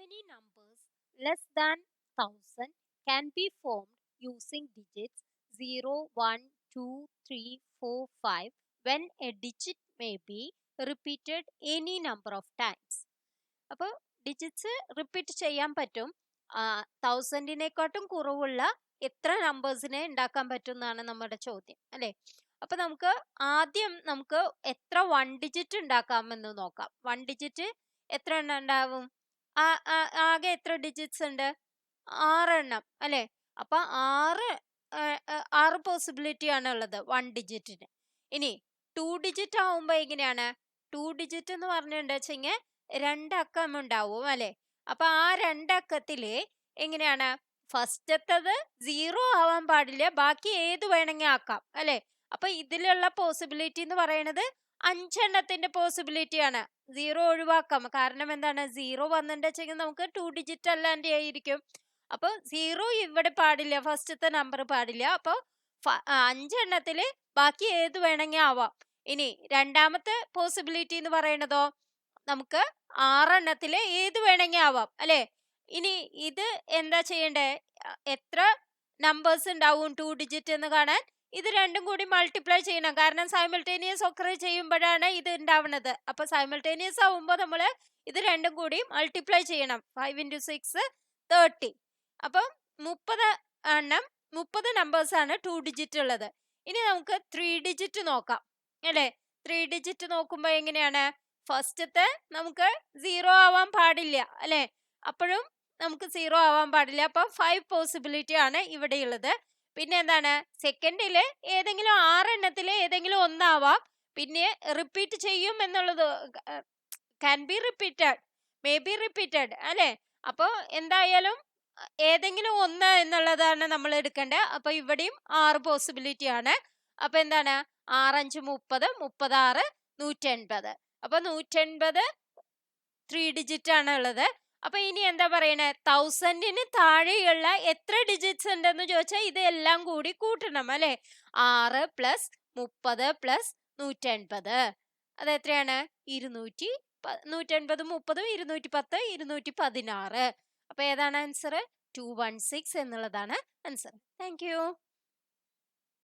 many numbers less than 1000 can be formed using digits 0, 1, 2, 3, 4, 5 when a digit may be repeated any number of times? അപ്പോൾ digits repeat ചെയ്യാൻ പറ്റും. 1000-നേക്കാട്ടും കുറവുള്ള എത്ര നമ്പേഴ്സിനെ ഉണ്ടാക്കാൻ പറ്റും എന്നാണ് നമ്മുടെ ചോദ്യം, അല്ലേ? അപ്പൊ നമുക്ക് എത്ര 1 ഡിജിറ്റ് ഉണ്ടാക്കാമെന്ന് നോക്കാം. 1 ഡിജിറ്റ് എത്ര എണ്ണം ഉണ്ടാവും? ആകെ എത്ര ഡിജിറ്റ്സ് ഉണ്ട്? 6 എണ്ണം, അല്ലേ? അപ്പൊ 6 പോസിബിലിറ്റി ആണ് ഉള്ളത് 1 ഡിജിറ്റിന്. ഇനി 2 ഡിജിറ്റ് ആവുമ്പോ എങ്ങനെയാണ്? 2 ഡിജിറ്റ് എന്ന് പറഞ്ഞിട്ടുണ്ടെങ്കിൽ 2 അക്കം ഉണ്ടാവും, അല്ലെ? അപ്പൊ ആ 2 അക്കത്തില് എങ്ങനെയാണ്? ഫസ്റ്റത്തത് 0 ആവാൻ പാടില്ല, ബാക്കി ഏത് വേണമെങ്കിൽ ആക്കാം, അല്ലെ? അപ്പൊ ഇതിലുള്ള പോസിബിലിറ്റി എന്ന് പറയുന്നത് 5 എണ്ണത്തിന്റെ പോസിബിലിറ്റി ആണ്. 0 ഒഴിവാക്കാം. കാരണം എന്താണ്? 0 വന്നിട്ടുണ്ടെങ്കിൽ നമുക്ക് 2 ഡിജിറ്റ് അല്ലാണ്ട് ആയിരിക്കും. അപ്പൊ 0 ഇവിടെ പാടില്ല, ഫസ്റ്റത്തെ നമ്പർ പാടില്ല. അപ്പൊ 5 എണ്ണത്തില് ബാക്കി ഏത് വേണമെങ്കിൽ ആവാം. ഇനി രണ്ടാമത്തെ പോസിബിലിറ്റി എന്ന് പറയുന്നതോ നമുക്ക് 6 എണ്ണത്തില് ഏത് വേണമെങ്കിൽ ആവാം, അല്ലെ? ഇനി ഇത് എന്താ ചെയ്യണ്ടേ? എത്ര നമ്പേഴ്സ് ഉണ്ടാവും 2 ഡിജിറ്റ് എന്ന് കാണാൻ ഇത് രണ്ടും കൂടി മൾട്ടിപ്ലൈ ചെയ്യണം. കാരണം സൈമിൾട്ടേനിയസ് ഒക്കെ ചെയ്യുമ്പോഴാണ് ഇത് ഉണ്ടാവുന്നത്. അപ്പൊ സൈമിൾട്ടേനിയസ് ആവുമ്പോൾ നമ്മൾ ഇത് രണ്ടും കൂടി മൾട്ടിപ്ലൈ ചെയ്യണം. 5 × 6 30. അപ്പം 30 നമ്പേഴ്സ് ആണ് 2 ഡിജിറ്റ് ഉള്ളത്. ഇനി നമുക്ക് 3 ഡിജിറ്റ് നോക്കാം, അല്ലെ? 3 ഡിജിറ്റ് നോക്കുമ്പോ എങ്ങനെയാണ്? ഫസ്റ്റത്തെ നമുക്ക് 0 ആവാൻ പാടില്ല, അല്ലെ? അപ്പോഴും നമുക്ക് 0 ആവാൻ പാടില്ല. അപ്പൊ 5 പോസിബിലിറ്റി ആണ് ഇവിടെ ഉള്ളത്. പിന്നെ എന്താണ്? സെക്കൻഡില് ഏതെങ്കിലും 6 എണ്ണത്തില് ഏതെങ്കിലും ഒന്നാവാം. പിന്നെ റിപ്പീറ്റ് ചെയ്യും എന്നുള്ളത് can be repeated, may be repeated, അല്ലെ? അപ്പൊ എന്തായാലും ഏതെങ്കിലും ഒന്ന് എന്നുള്ളതാണ് നമ്മൾ എടുക്കേണ്ടത്. അപ്പൊ ഇവിടെയും 6 പോസിബിലിറ്റി ആണ്. അപ്പൊ എന്താണ്? 6 5 30, 36 180. അപ്പൊ 180 3 ഡിജിറ്റ് ആണ് ഉള്ളത്. അപ്പൊ ഇനി എന്താ പറയണേ? 1000-ന് താഴെയുള്ള എത്ര ഡിജിറ്റ്സ് ഉണ്ടെന്ന് ചോദിച്ചാൽ ഇത് എല്ലാം കൂടി കൂട്ടണം, അല്ലെ? 6 + 30 + 180 അത് എത്രയാണ്? 180, 30 210, 216. അപ്പൊ ഏതാണ് ആൻസർ? 216 എന്നുള്ളതാണ് ആൻസർ. Thank you.